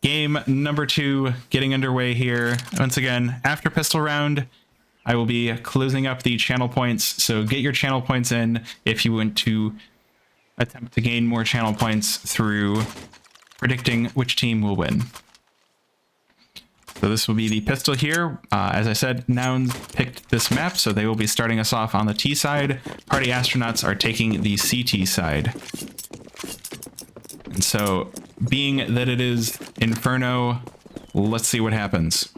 Game number 2 getting underway here. Once again, after pistol round, I will be closing up the channel points. So get your channel points in if you want to attempt to gain more channel points through predicting which team will win. So this will be the pistol here. As I said, Nouns picked this map, so they will be starting us off on the T side. Party Astronauts are taking the CT side. And so, being that it is Inferno, let's see what happens.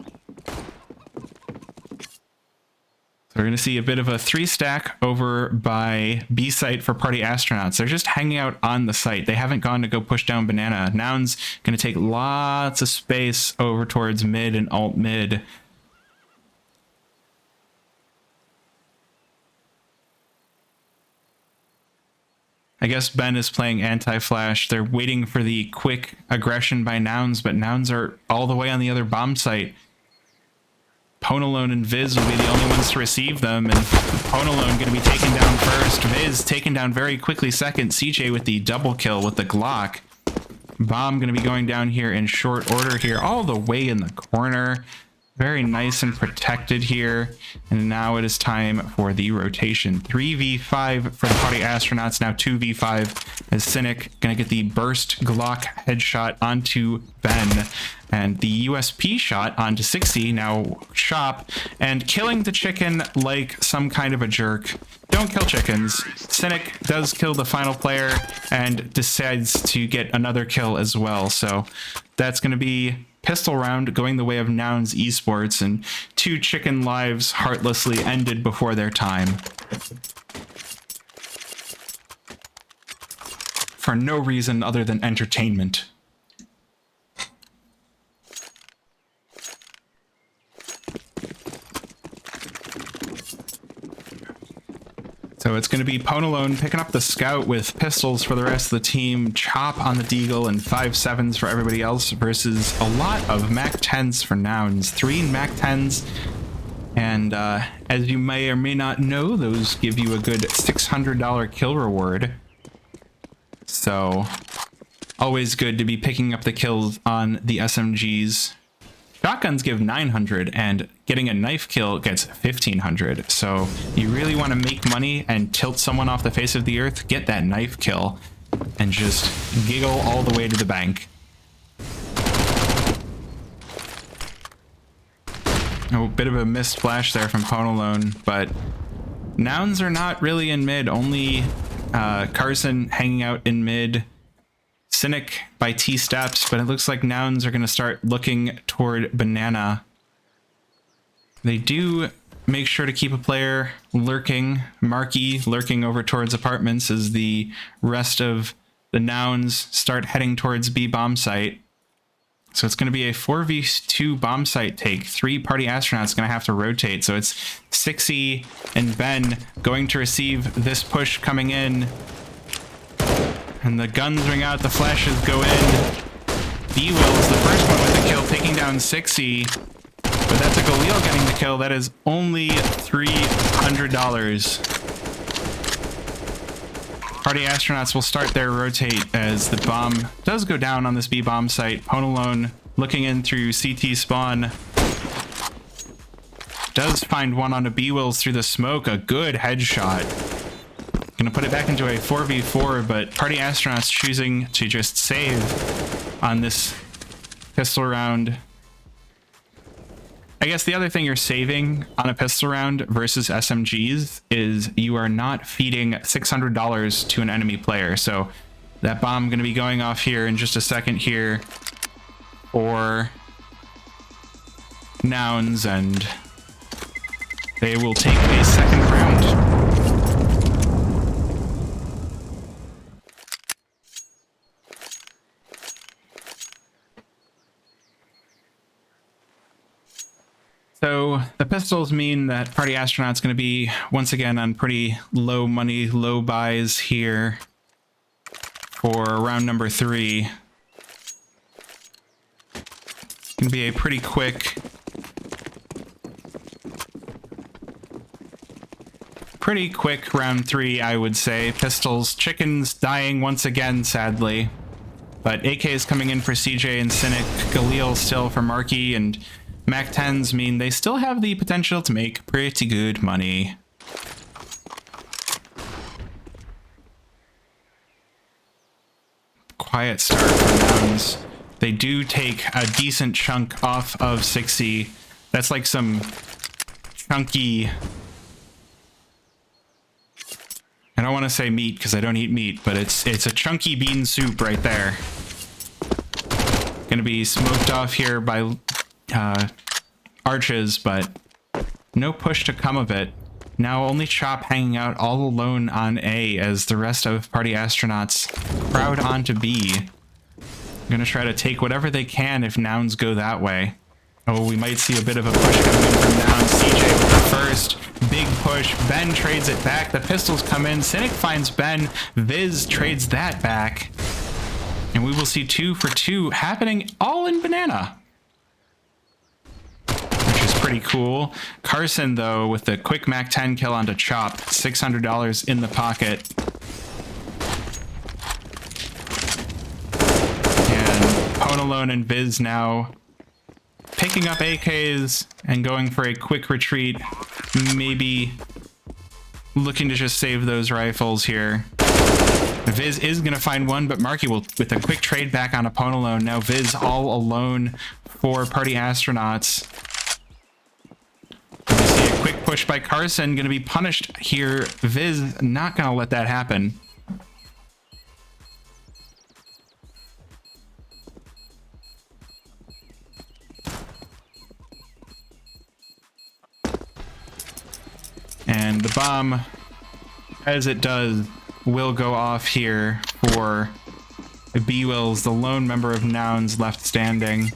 So we're going to see a bit of a 3-stack over by B site for Party Astronauts. They're just hanging out on the site. They haven't gone to go push down Banana. Nouns going to take lots of space over towards mid and alt mid. I guess Ben is playing anti-flash. They're waiting for the quick aggression by Nouns, but Nouns are all the way on the other bomb site. Ponalone and Viz will be the only ones to receive them, and Ponalone going to be taken down first. Viz taken down very quickly second. CJ with the double kill with the Glock. Bomb going to be going down here in short order here, all the way in the corner. Very nice and protected here. And now it is time for the rotation. 3v5 for the Party Astronauts, now 2v5 as Cynic going to get the burst Glock headshot onto Ben. And the USP shot onto 60, now Chop, and killing the chicken like some kind of a jerk. Don't kill chickens. Cynic does kill the final player and decides to get another kill as well. So that's going to be pistol round going the way of Nouns Esports, and 2 chicken lives heartlessly ended before their time. For no reason other than entertainment. So it's going to be Ponalone picking up the scout with pistols for the rest of the team, Chop on the Deagle, and 5.7s for everybody else versus a lot of Mac 10s for Nouns. 3 Mac 10s, and as you may or may not know, those give you a good $600 kill reward. So always good to be picking up the kills on the SMGs. Shotguns give 900, and getting a knife kill gets 1500. So you really want to make money and tilt someone off the face of the earth, get that knife kill and just giggle all the way to the bank. Oh, bit of a missed flash there from Ponalone, but Nouns are not really in mid, only Carson hanging out in mid. Cynic by T steps, but it looks like Nouns are going to start looking toward Banana. They do make sure to keep a player lurking, Marky lurking over towards apartments as the rest of the Nouns start heading towards B bomb site. So it's going to be a 4v2 bomb site take. 3 Party Astronauts going to have to rotate. So it's 6E and Ben going to receive this push coming in. And the guns ring out, the flashes go in. B-Will's the first one with the kill, taking down 6E. But that's a Galil getting the kill. That is only $300. Party Astronauts will start their rotate as the bomb does go down on this B bomb site. Ponalone looking in through CT spawn. Does find one on a B-Wills through the smoke. A good headshot. Gonna put it back into a 4v4, but Party Astronauts choosing to just save on this pistol round. I guess the other thing you're saving on a pistol round versus SMGs is you are not feeding $600 to an enemy player. So that bomb going to be going off here in just a second here for Nouns, and they will take a second round. So the pistols mean that Party Astronaut's going to be once again on pretty low money, low buys here for round number 3. It's going to be a pretty quick round 3, I would say. Pistols, chickens dying once again, sadly. But AK is coming in for CJ and Cynic. Galil still for Marky, and Mac 10s mean they still have the potential to make pretty good money. Quiet start for Nouns. They do take a decent chunk off of 60. That's like some chunky... I don't want to say meat because I don't eat meat, but it's a chunky bean soup right there. Gonna be smoked off here by Arches, but no push to come of it. Now only Chop hanging out all alone on A as the rest of Party Astronauts crowd onto B. Gonna try to take whatever they can if Nouns go that way. Oh, we might see a bit of a push coming in from Nouns. CJ with the first big push. Ben trades it back. The pistols come in. Cynic finds Ben. Viz trades that back. And we will see 2 for 2 happening all in Banana, which is pretty cool. Carson, though, with the quick Mac 10 kill onto Chop. $600 in the pocket. And Ponalone and Viz now picking up AKs and going for a quick retreat. Maybe looking to just save those rifles here. Viz is going to find one, but Marky will, with a quick trade back on a Ponalone. Now Viz all alone for Party Astronauts. We see a quick push by Carson, going to be punished here. Viz not going to let that happen. And the bomb, as it does, will go off here for B-Wills, the lone member of Nouns left standing.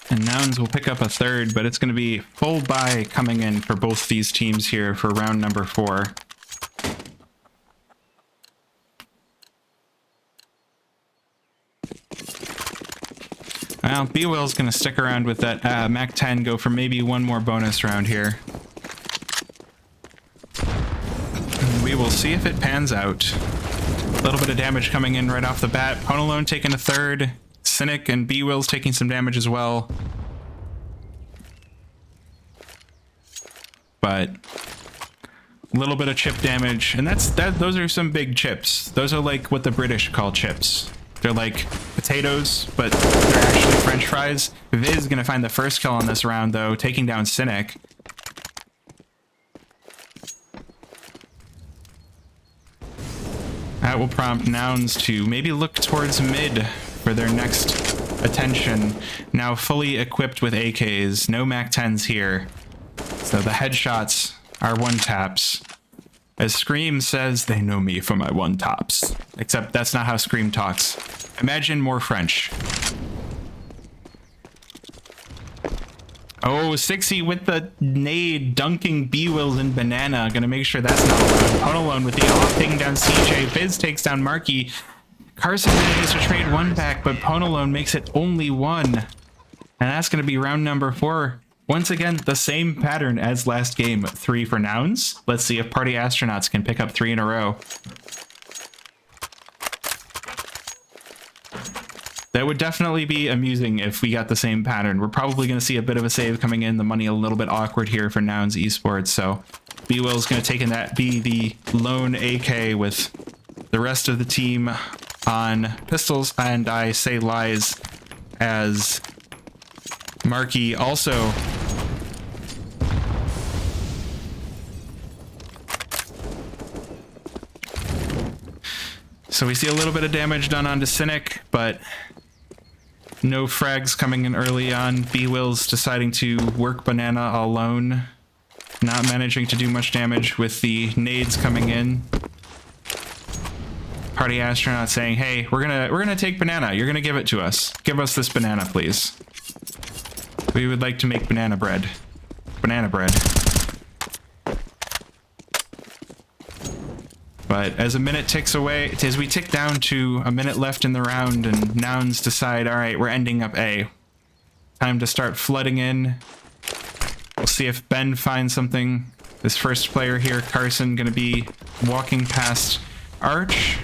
And Nouns will pick up a third, but it's going to be full buy coming in for both these teams here for round number 4. Well, B-Will's going to stick around with that Mac 10, go for maybe one more bonus round here. And we will see if it pans out. A little bit of damage coming in right off the bat. Ponalone taking a third. Cynic and B-Will's taking some damage as well. But a little bit of chip damage. And those are some big chips. Those are like what the British call chips. They're like potatoes, but they're actually French fries. Viz is going to find the first kill on this round, though, taking down Cynic. That will prompt Nouns to maybe look towards mid for their next attention. Now fully equipped with AKs, no Mac 10s here. So the headshots are one-taps. As Scream says, they know me for my one-tops. Except that's not how Scream talks. Imagine more French. Oh, 60 with the nade, dunking B-Wills and Banana. Gonna make sure that's not allowed. Ponalone with the off, taking down CJ. Viz takes down Marky. Carson manages to trade one back, but Ponalone makes it only one. And that's gonna be round number 4. Once again, the same pattern as last game. 3 for Nouns. Let's see if Party Astronauts can pick up 3 in a row. That would definitely be amusing if we got the same pattern. We're probably going to see a bit of a save coming in. The money a little bit awkward here for Nouns Esports. So B-Will's going to take in that, be the lone AK with the rest of the team on pistols. And I say lies as Marky also so we see a little bit of damage done onto Cynic, but no frags coming in early on. B-Will's deciding to work Banana alone, not managing to do much damage with the nades coming in. Party Astronaut saying, hey, we're gonna take Banana. You're gonna give it to us. Give us this banana, please. We would like to make banana bread. Banana bread. But as a minute ticks away, as we tick down to a minute left in the round and Nouns decide, all right, we're ending up A. Time to start flooding in. We'll see if Ben finds something. This first player here, Carson, going to be walking past Arch.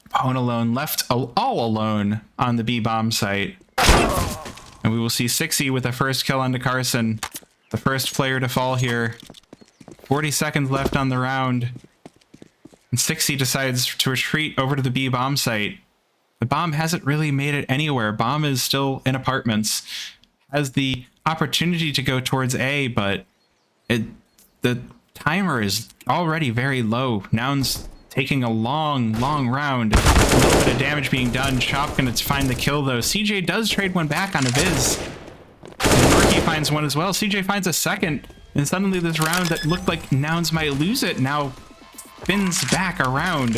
Pwn alone, left all alone on the B bomb site. And we will see Sixy with the first kill onto Carson. The first player to fall here. 40 seconds left on the round. And Sixy decides to retreat over to the B bomb site. The bomb hasn't really made it anywhere. Bomb is still in apartments. Has the opportunity to go towards A, but the timer is already very low. Nouns taking a long round. A little bit of damage being done. Chop gonna find the kill though. CJ does trade one back on a Viz. And Marky finds one as well. CJ finds a second. And suddenly this round that looked like Nouns might lose it now spins back around.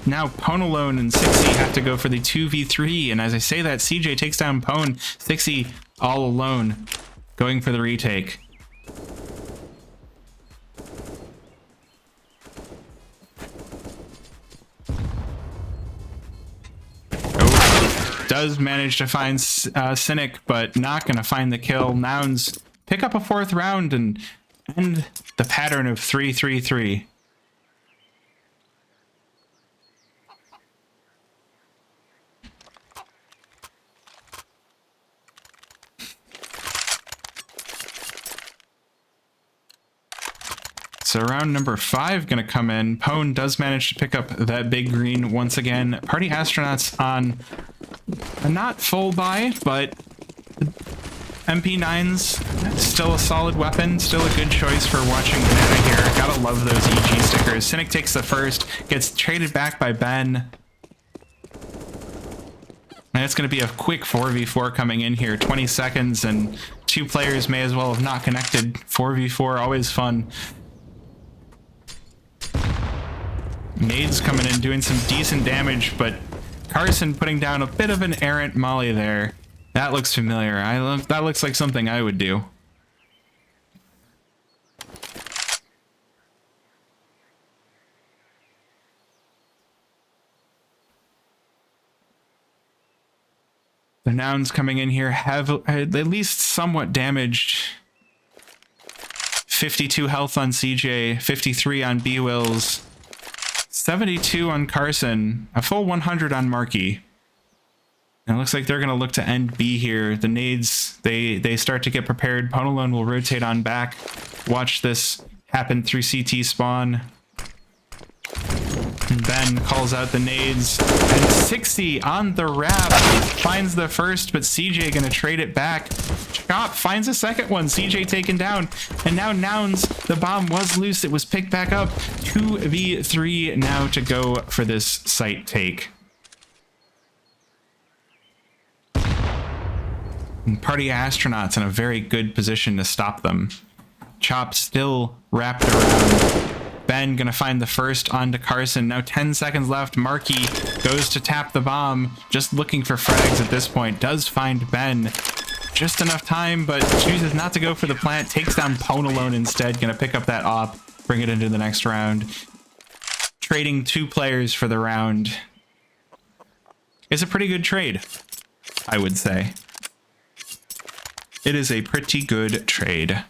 Now Pwn alone and Sixy have to go for the 2v3. And as I say that, CJ takes down Pwn. Sixy all alone going for the retake. Does manage to find Cynic, but not going to find the kill. Nouns pick up a fourth round and end the pattern of 3-3-3. So round number 5 going to come in. Pwn does manage to pick up that big green once again. Party Astronauts on a not full buy, but MP9's still a solid weapon, still a good choice for watching Banana here. Gotta love those EG stickers. Cynic takes the first, gets traded back by Ben. And it's going to be a quick 4v4 coming in here. 20 seconds and 2 players may as well have not connected. 4v4, always fun. Nades coming in, doing some decent damage, but Carson putting down a bit of an errant molly there. That looks familiar. That looks like something I would do. The Nouns coming in here have at least somewhat damaged. 52 health on CJ, 53 on B-Wills. 72 on Carson, a full 100 on Marky. And it looks like they're going to look to end B here. The nades, they start to get prepared. Pwn alone will rotate on back. Watch this happen through CT spawn. And Ben calls out the nades. And 60 on the wrap. Finds the first, but CJ going to trade it back. Chop finds a second one. CJ taken down. And now Nouns, the bomb was loose. It was picked back up. 2v3 now to go for this site take. And Party Astronauts in a very good position to stop them. Chop still wrapped around. Ben gonna find the first onto Carson. Now 10 seconds left. Marky goes to tap the bomb. Just looking for frags at this point. Does find Ben. Just enough time, but chooses not to go for the plant. Takes down Pwn alone instead. Gonna pick up that op. Bring it into the next round. Trading 2 players for the round. It's a pretty good trade, I would say. It is a pretty good trade.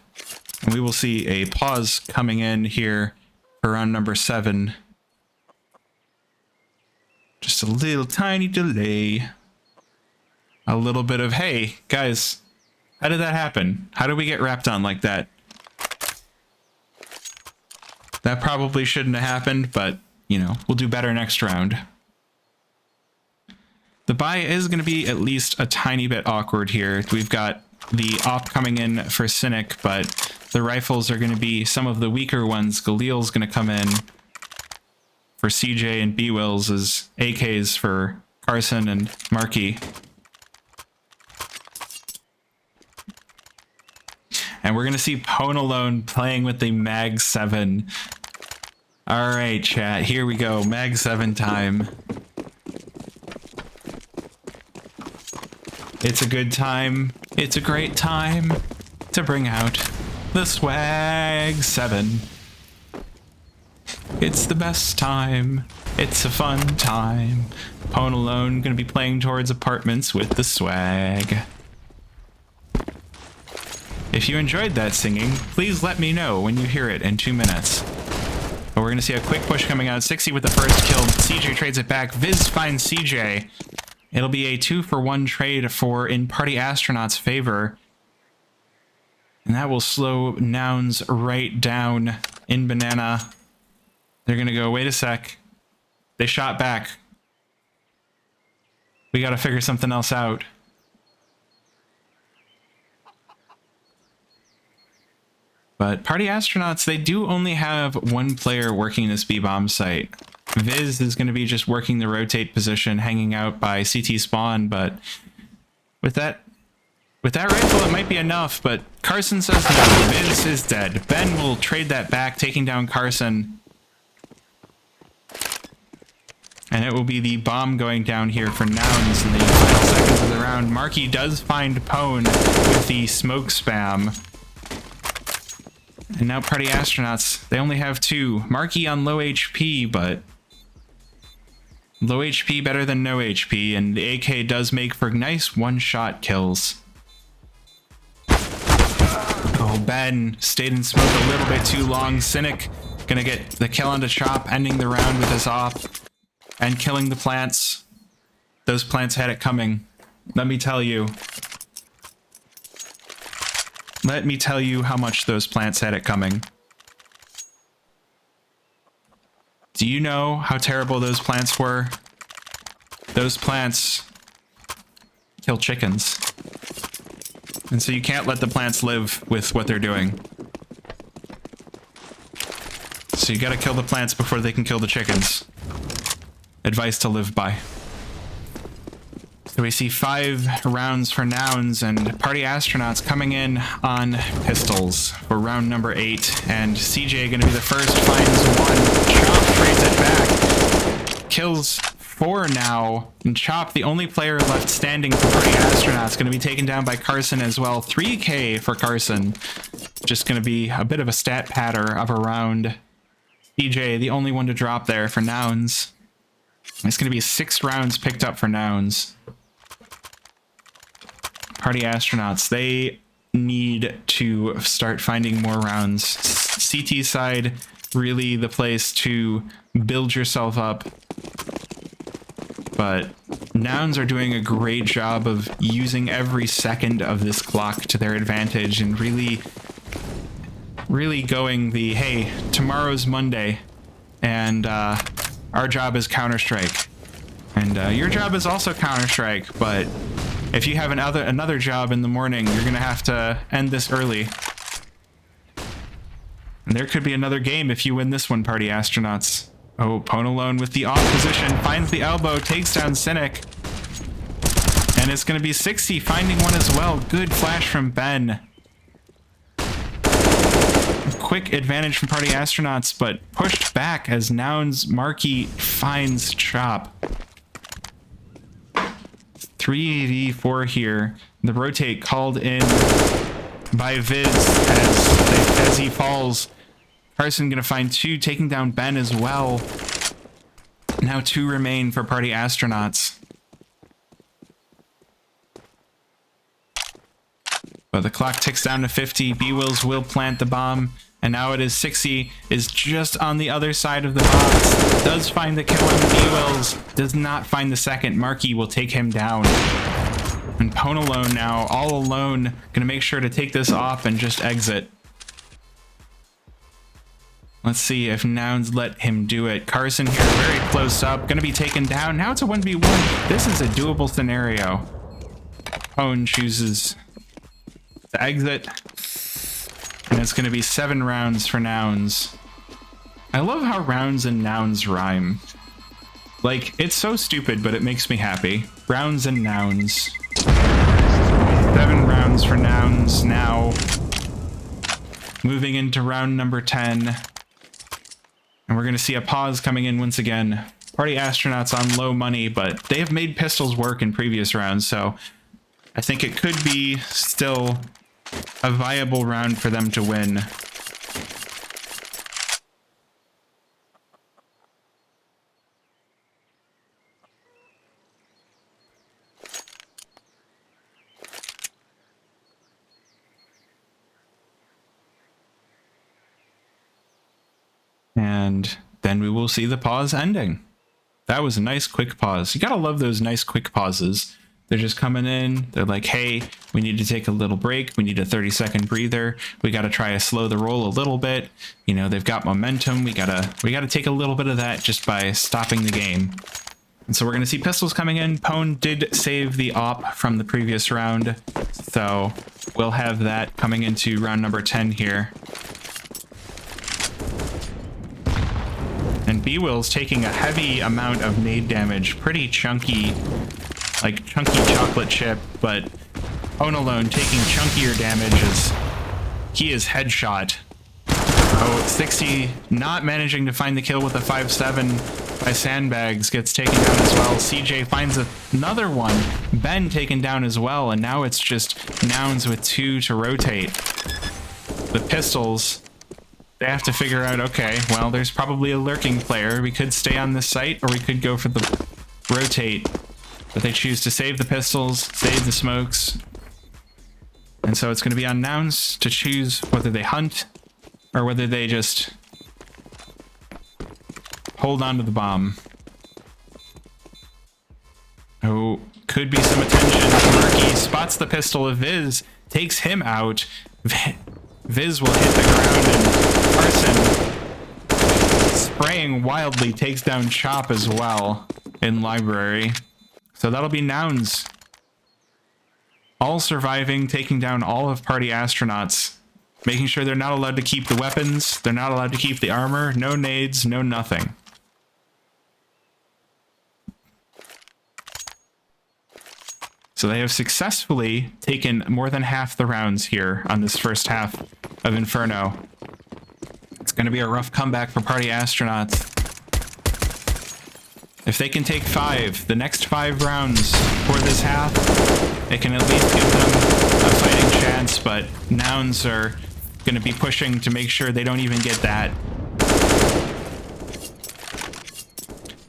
And we will see a pause coming in here for round number 7. Just a little tiny delay. A little bit of, hey, guys, how did that happen? How did we get wrapped on like that? That probably shouldn't have happened, but, you know, we'll do better next round. The buy is going to be at least a tiny bit awkward here. We've got the op coming in for Cynic, but the rifles are going to be some of the weaker ones. Galil's going to come in for CJ and B-Wills as AKs for Carson and Marky. And we're going to see Pwn alone playing with the Mag 7. All right, chat, here we go. Mag 7 time. It's a good time. It's a great time to bring out The swag 7. It's the best time. It's a fun time. Pone Alone gonna be playing towards apartments with the swag. If you enjoyed that singing, please let me know when you hear it in 2 minutes. But we're gonna see a quick push coming out. 60 with the first kill. CJ trades it back. Viz finds CJ. It'll be a 2-for-1 trade in Party Astronaut's favor. And that will slow Nouns right down in Banana. They're gonna go, wait a sec. They shot back. We gotta figure something else out. But Party Astronauts, they do only have one player working this B-bomb site. Viz is going to be just working the rotate position, hanging out by CT spawn, but with that rifle, it might be enough, but Carson says no. Viz is dead. Ben will trade that back, taking down Carson. And it will be the bomb going down here for Nouns in the final seconds of the round. Marky does find Pone with the smoke spam. And now Party Astronauts, they only have 2. Marky on low HP, but low HP better than no HP, and the AK does make for nice one-shot kills. Oh, Ben stayed in smoke a little bit too long. Cynic gonna get the kill onto Chop, ending the round with his op, and killing the plants. Those plants had it coming. Let me tell you. Let me tell you how much those plants had it coming. Do you know how terrible those plants were? Those plants kill chickens. And so you can't let the plants live with what they're doing. So you gotta kill the plants before they can kill the chickens. Advice to live by. So we see 5 rounds for Nouns, and Party Astronauts coming in on pistols for round number 8. And CJ gonna be the first, finds 1. Chop trades it back. Kills 4 now. And Chop, the only player left standing for Party Astronauts, gonna be taken down by Carson as well. 3K for Carson. Just gonna be a bit of a stat patter of a round. CJ, the only one to drop there for Nouns. It's gonna be 6 rounds picked up for Nouns. Party Astronauts, they need to start finding more rounds. CT side, really the place to build yourself up. But Nouns are doing a great job of using every second of this clock to their advantage and really going the, hey, tomorrow's Monday, and our job is Counter-Strike. And your job is also Counter-Strike, but if you have another job in the morning, you're gonna have to end this early. And there could be another game if you win this one, Party Astronauts. Oh, Pone Alone with the off position, finds the elbow, takes down Cynic. And it's gonna be 60, finding one as well. Good flash from Ben. Quick advantage from Party Astronauts, but pushed back as Nouns Marky finds Chop. 3v4 here. The rotate called in by Viz as he falls. Carson gonna find 2, taking down Ben as well. Now 2 remain for Party Astronauts. But the clock ticks down to 50. B-Wills will plant the bomb. And now it is 60 is just on the other side of the box. Does find the kill on B-Wills. Does not find the second. Marky will take him down. And Pone Alone now, all alone. Gonna make sure to take this off and just exit. Let's see if Nouns let him do it. Carson here, very close up. Gonna be taken down. Now it's a 1v1. This is a doable scenario. Pone chooses to exit. And it's going to be 7 rounds for Nouns. I love how rounds and nouns rhyme. Like, it's so stupid, but it makes me happy. Rounds and Nouns. 7 rounds for Nouns now. Moving into round number 10. And we're going to see a pause coming in once again. Party Astronauts on low money, but they have made pistols work in previous rounds, so I think it could be still a viable round for them to win. And then we will see the pause ending. That was a nice quick pause. You gotta love those nice quick pauses. They're just coming in. They're like, hey, we need to take a little break. We need a 30-second breather. We got to try to slow the roll a little bit. You know, they've got momentum. We gotta take a little bit of that just by stopping the game. And so we're going to see pistols coming in. Pone did save the op from the previous round. So we'll have that coming into round number 10 here. And B-Will's taking a heavy amount of nade damage. Pretty chunky, like chunky chocolate chip, but Pone alone taking chunkier damage as he is headshot. Oh, 60 not managing to find the kill with a 5-7 by Sandbags, gets taken down as well. CJ finds another one. Ben taken down as well, and now it's just Nouns with 2 to rotate. The pistols, they have to figure out, okay, well, there's probably a lurking player. We could stay on this site, or we could go for the rotate. But they choose to save the pistols, save the smokes. And so it's going to be on Nouns to choose whether they hunt or whether they just hold on to the bomb. Oh, could be some attention. Murky spots the pistol of Viz, takes him out. Viz will hit the ground, and Carson, spraying wildly, takes down Chop as well in Library. So that'll be Nouns. All surviving, taking down all of party astronauts. Making sure they're not allowed to keep the weapons, they're not allowed to keep the armor, no nades, no nothing. So they have successfully taken more than half the rounds here on this first half of Inferno. It's going to be a rough comeback for party astronauts. If they can take 5, the next 5 rounds for this half, it can at least give them a fighting chance, but Nouns are going to be pushing to make sure they don't even get that.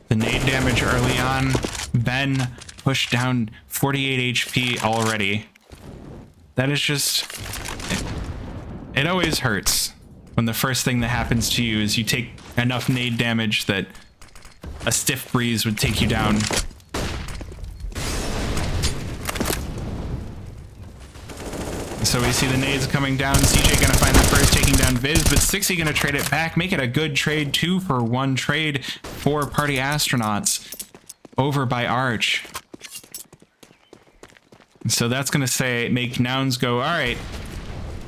The nade damage early on, Ben pushed down 48 HP already. That is just... It always hurts when the first thing that happens to you is you take enough nade damage that a stiff breeze would take you down. So we see the nades coming down. CJ gonna find the first, taking down Viz, but 60 gonna trade it back, make it a good trade, 2-for-1 trade for party astronauts over by Arch. So that's gonna make Nouns go, all right,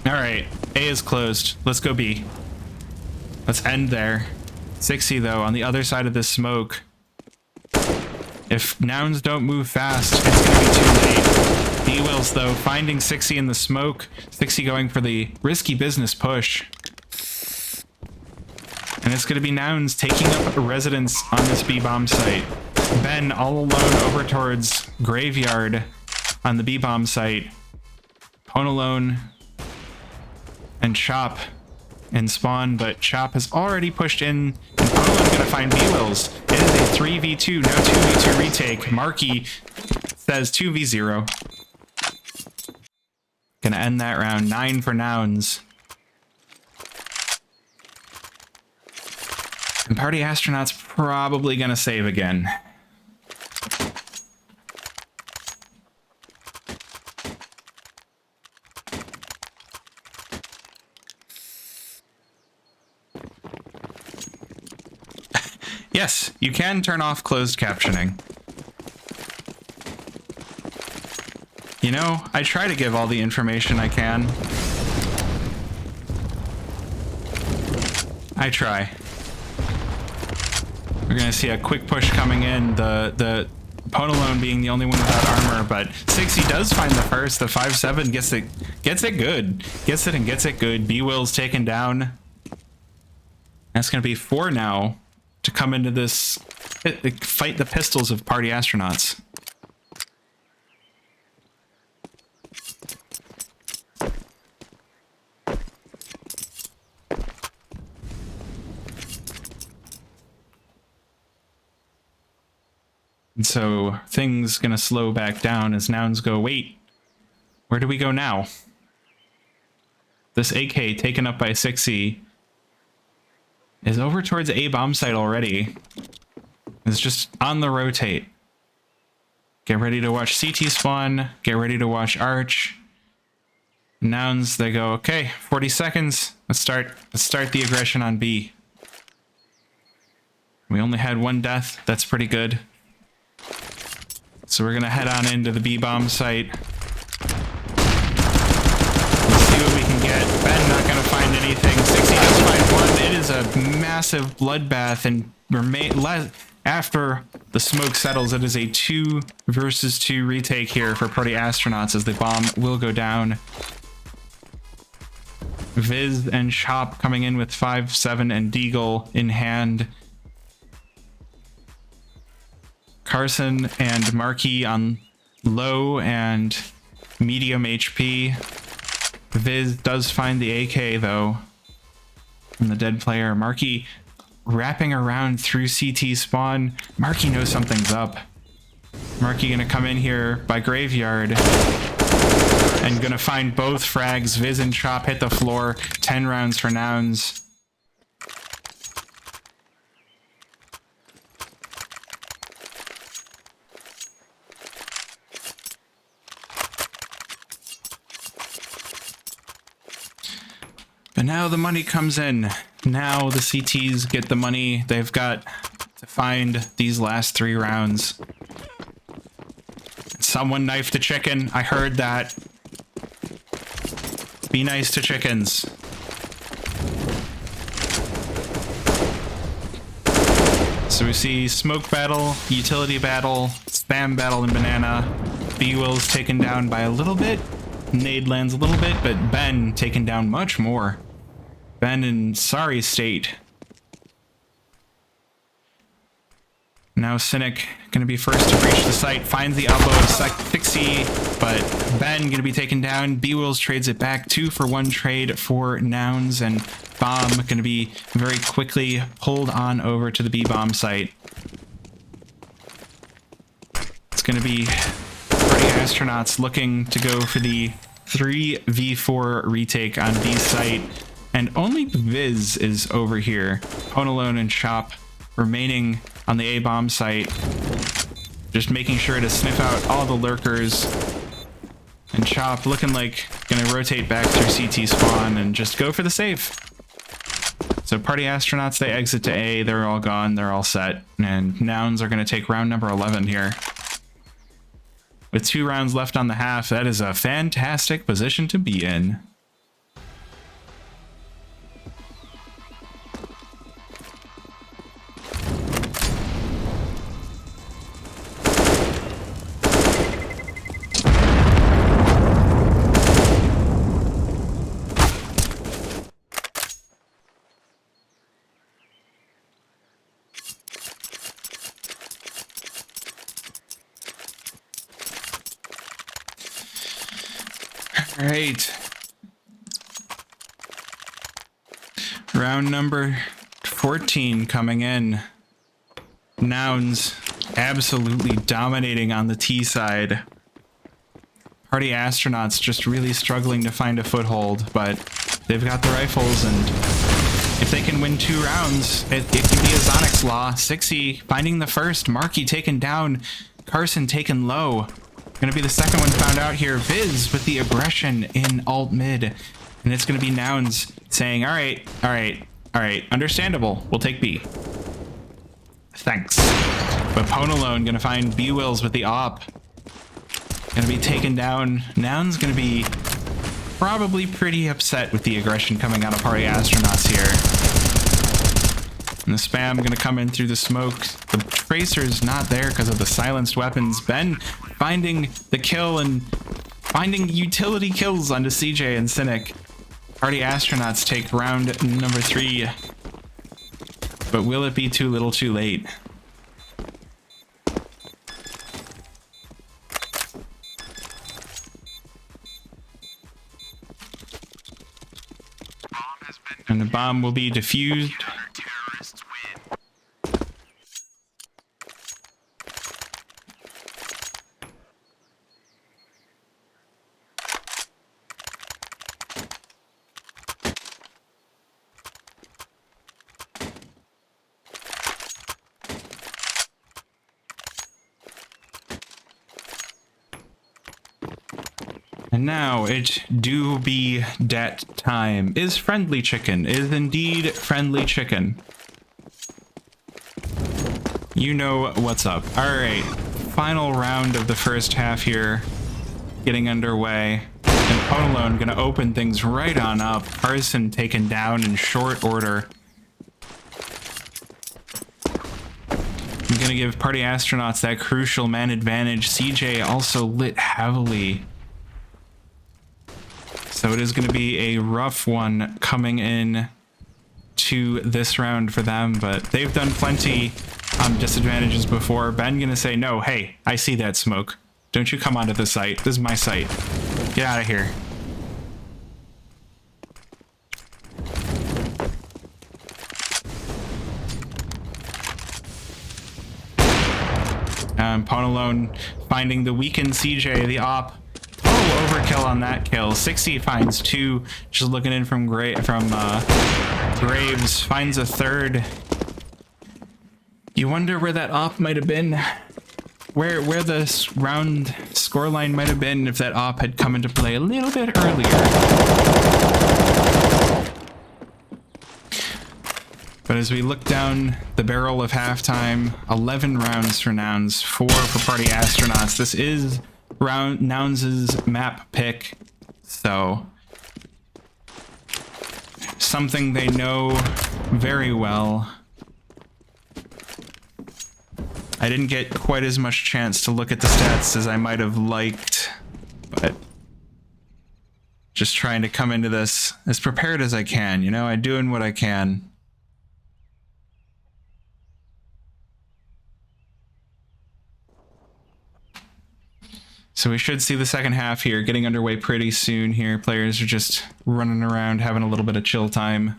A is closed, let's go B. Let's end there. 60 though, on the other side of this smoke. If Nouns don't move fast, it's gonna be too late. B-Wills though, finding 60 in the smoke. 60 going for the risky business push. And it's gonna be Nouns taking up a residence on this B-bomb site. Ben all alone over towards Graveyard on the B-bomb site. Pone alone and Chop in spawn, but Chop has already pushed in, and Pone alone gonna find B-Wills. It is a 3v2, no 2v2 retake. Marky says 2v0. Gonna end that round. 9 for Nouns. And party astronauts probably gonna save again. Yes, you can turn off closed captioning. You know, I try to give all the information I can. I try. We're gonna see a quick push coming in, the Pone alone being the only one without armor, but 60 does find the first, the 5-7 gets it good. Gets it and gets it good. B-Will's taken down. That's gonna be 4 now to come into this, fight the pistols of party astronauts. so things gonna slow back down as Nouns go, wait, where do we go now? This AK taken up by 6E is over towards A bomb site already. It's just on the rotate. Get ready to watch CT spawn. Get ready to watch Arch. Nouns, they go, okay, 40 seconds. Let's start the aggression on B. We only had one death. That's pretty good. So we're gonna head on into the B bomb site. Let's see what we can get. Ben not gonna find anything. 60 does find one. It is a massive bloodbath, and after the smoke settles, it is a 2 versus 2 retake here for Party Astronauts as the bomb will go down. Viz and Chop coming in with 5-7 and Deagle in hand. Carson and Markey on low and medium HP. Viz does find the AK though from the dead player. Markey wrapping around through CT spawn. Markey knows something's up. Markey gonna come in here by Graveyard and gonna find both frags. Viz and Chop hit the floor. 10 rounds for Nouns. But now the money comes in. Now the CTs get the money. They've got to find these last 3 rounds. Someone knifed a chicken. I heard that. Be nice to chickens. So we see smoke battle, utility battle, spam battle, and banana. B-Will's taken down by a little bit. Nade lands a little bit, but Ben taken down much more. Ben in sorry state. Now Cynic gonna be first to breach the site, finds the elbow of Fixie, but Ben gonna be taken down. B-Wills trades it back, 2-for-1 trade for Nouns, and Bomb gonna be very quickly pulled on over to the B-bomb site. It's gonna be Party Astronauts looking to go for the 3v4 retake on B site, and only Viz is over here. Honalone and Chop remaining on the A bomb site, just making sure to sniff out all the lurkers. And Chop looking like gonna rotate back through CT spawn and just go for the save. So Party Astronauts, they exit to A, they're all gone, they're all set, and Nouns are gonna take round number 11 here. With 2 rounds left on the half, that is a fantastic position to be in. All right. Round number 14 coming in. Nouns absolutely dominating on the T side. Party Astronauts just really struggling to find a foothold, but they've got the rifles, and if they can win 2 rounds, it can be a Zonix Law. 6E finding the first. Markey taken down. Carson taken low. Gonna be the second one found out here. Viz with the aggression in alt mid, and it's gonna be Nouns saying, all right, understandable, we'll take B, thanks. But Ponalone gonna find B-Wills with the op, gonna be taken down. Nouns gonna be probably pretty upset with the aggression coming out of Party Astronauts here. And the spam gonna come in through the smoke. The tracer's not there because of the silenced weapons. Ben finding the kill and finding utility kills onto CJ and Cynic. Party Astronauts take round number 3. But will it be too little too late? And the bomb will be defused. And now it do be dat time. Is friendly chicken. Is indeed friendly chicken. You know what's up. Alright. Final round of the first half here. Getting underway. And Ponalone gonna open things right on up. Carson taken down in short order. I'm gonna give Party Astronauts that crucial man advantage. CJ also lit heavily. So it is going to be a rough one coming in to this round for them, but they've done plenty disadvantages before. Ben going to say, no, hey, I see that smoke. Don't you come onto the site. This is my site. Get out of here. Ponalone finding the weakened CJ, the op. Oh, overkill on that kill. 60 finds 2. Just looking in from Graves. Finds a 3rd. You wonder where that op might have been. Where this round scoreline might have been if that op had come into play a little bit earlier. But as we look down the barrel of halftime, 11 rounds for Nouns, 4 for Party Astronauts. This is Nouns' map pick, so something they know very well. I didn't get quite as much chance to look at the stats as I might have liked, but just trying to come into this as prepared as I can, you know, I'm doing what I can. So we should see the second half here getting underway pretty soon here. Players are just running around, having a little bit of chill time.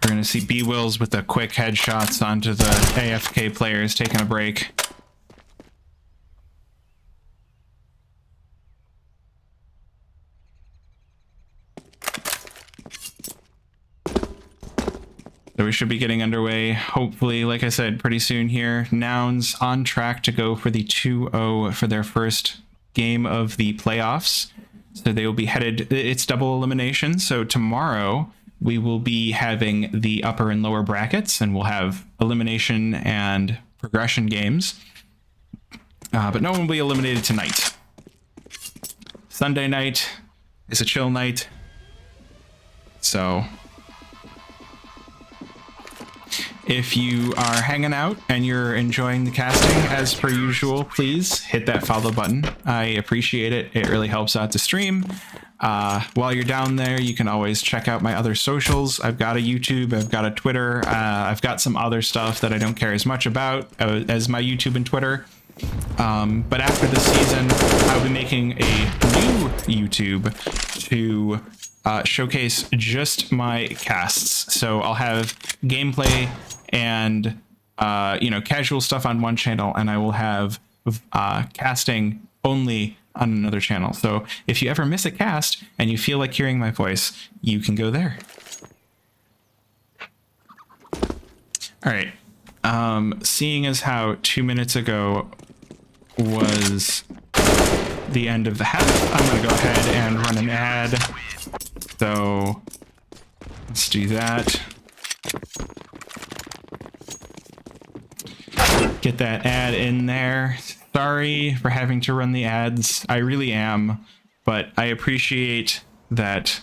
We're going to see B-Wills with the quick headshots onto the AFK players taking a break. So we should be getting underway, hopefully, like I said, pretty soon here. Nouns on track to go for the 2-0 for their first game of the playoffs. So they will be headed, it's double elimination. So tomorrow we will be having the upper and lower brackets, and we'll have elimination and progression games. But no one will be eliminated tonight. Sunday night is a chill night. So if you are hanging out and you're enjoying the casting as per usual, please hit that follow button. I appreciate it. It really helps out the stream. While you're down there, you can always check out my other socials. I've got a YouTube, I've got a Twitter, I've got some other stuff that I don't care as much about as my YouTube and Twitter. But after the season, I'll be making a new YouTube to showcase just my casts. So I'll have gameplay and casual stuff on one channel, and I will have casting only on another channel. So if you ever miss a cast and you feel like hearing my voice, you can go there. All right. Seeing as how 2 minutes ago was the end of the half, I'm going to go ahead and run an ad. So let's do that. Get that ad in there. Sorry for having to run the ads. I really am, but I appreciate that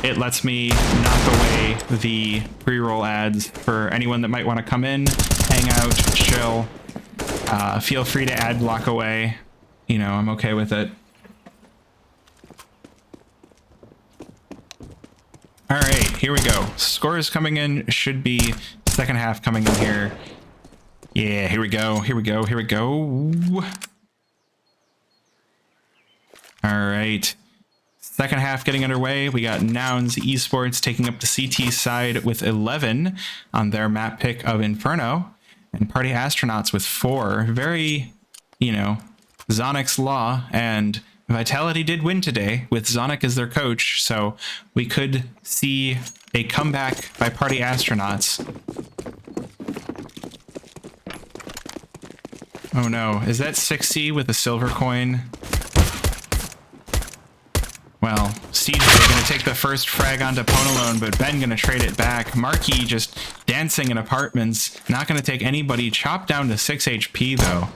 it lets me knock away the pre-roll ads for anyone that might want to come in, hang out, chill. Feel free to ad block away. You know, I'm okay with it. All right, here we go. Scores coming in should be second half coming in here. Yeah, here we go. Here we go. Here we go. All right. Second half getting underway. We got Nouns Esports taking up the CT side with 11 on their map pick of Inferno, and Party Astronauts with 4. Very, Zonic's Law, and Vitality did win today with Zonic as their coach, so we could see a comeback by Party Astronauts. Oh no, is that 6C with a silver coin? Well, CJ gonna take the first frag onto Ponalone, but Ben gonna trade it back. Marky just dancing in apartments, not gonna take anybody. Chop down to 6 HP though.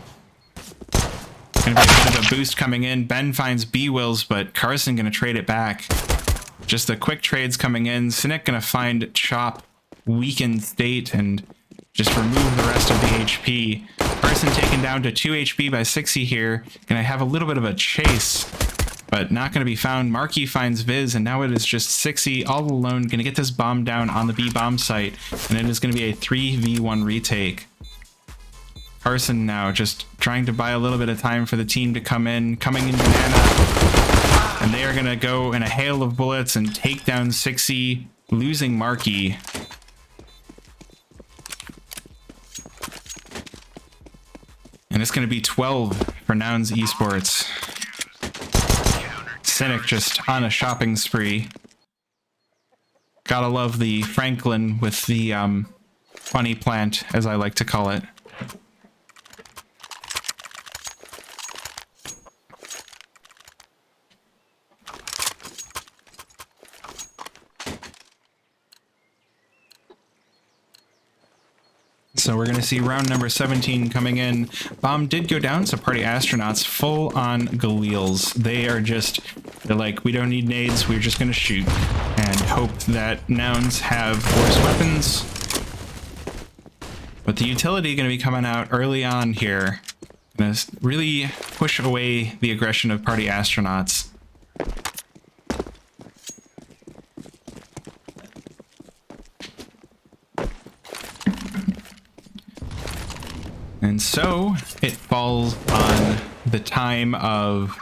Gonna be a bit of a boost coming in. Ben finds B-Wills, but Carson gonna trade it back. Just the quick trades coming in. Cynic gonna find Chop weakened state and just remove the rest of the HP. Carson taken down to 2 HP by 6E here. Gonna have a little bit of a chase, but not going to be found. Marky finds Viz, and now it is just 6E all alone. Going to get this bomb down on the B bomb site, and it is going to be a 3v1 retake. Carson now just trying to buy a little bit of time for the team to come in. Coming in Banana, and they are going to go in a hail of bullets and take down 6E, losing Marky. And it's going to be 12 for Nouns Esports. Cynic just on a shopping spree. Gotta love the Franklin with the funny plant, as I like to call it. So we're going to see round number 17 coming in. Bomb did go down, so Party Astronauts full on Galeels. They're like, we don't need nades, we're just going to shoot. And hope that Nouns have worse weapons. But the utility going to be coming out early on here. Going to really push away the aggression of Party Astronauts. And so it falls on the time of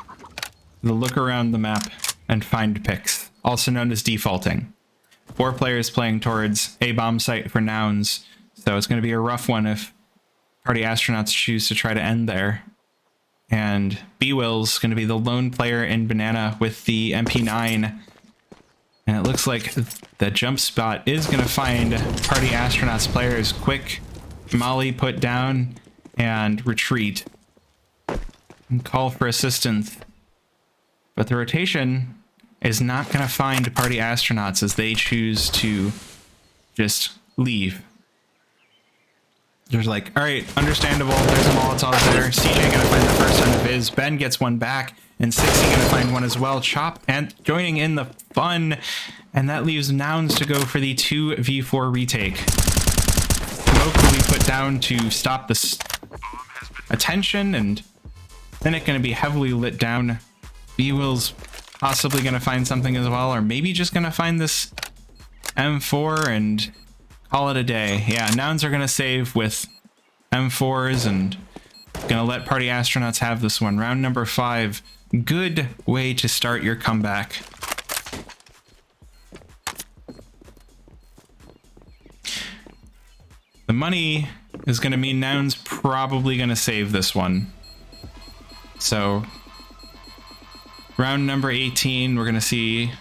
the look around the map and find picks, also known as defaulting. 4 players playing towards a bomb site for Nouns, so it's going to be a rough one if Party Astronauts choose to try to end there. And B-Will's going to be the lone player in Banana with the MP9. And it looks like the jump spot is going to find Party Astronauts players quick. Molly put down and retreat and call for assistance. But the rotation is not going to find Party Astronauts as they choose to just leave. They're like, all right, understandable. There's a Molotov there. CJ gonna find the first on Viz. Ben gets one back, and 60 gonna find one as well. Chop and joining in the fun, and that leaves Nouns to go for the 2v4 retake. Smoke will be put down to stop this attention, and then it's gonna be heavily lit down. B-Will's possibly gonna find something as well, or maybe just gonna find this M4 and call it a day. Yeah, Nouns are gonna save with M4s and gonna let Party Astronauts have this one. Round number 5. Good way to start your comeback. The money is gonna mean Nouns probably gonna save this one. So round number 18, we're gonna see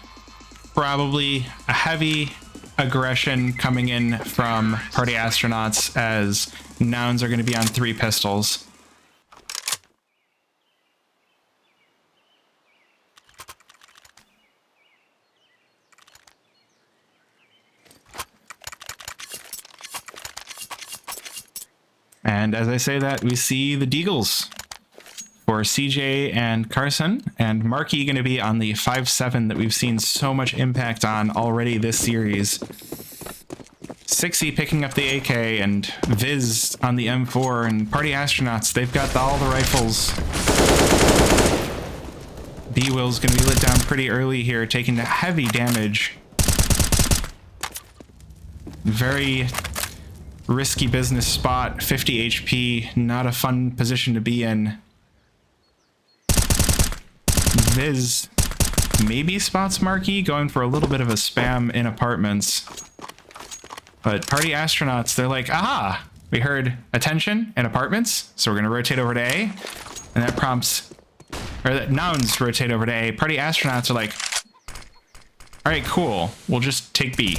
probably a heavy aggression coming in from Party Astronauts as Nouns are going to be on 3 pistols. And as I say that, we see the Deagles for CJ and Carson, and Marky going to be on the 5.7 that we've seen so much impact on already this series. 6E picking up the AK, and Viz on the M4, and Party Astronauts, they've got all the rifles. B-Will's going to be lit down pretty early here, taking heavy damage. Very risky business spot, 50 HP, not a fun position to be in. Viz maybe spots Marky, going for a little bit of a spam in apartments. But Party Astronauts, they're like, aha, we heard attention in apartments, so we're going to rotate over to A. And that prompts, or that Nouns rotate over to A. Party Astronauts are like, all right, cool, we'll just take B.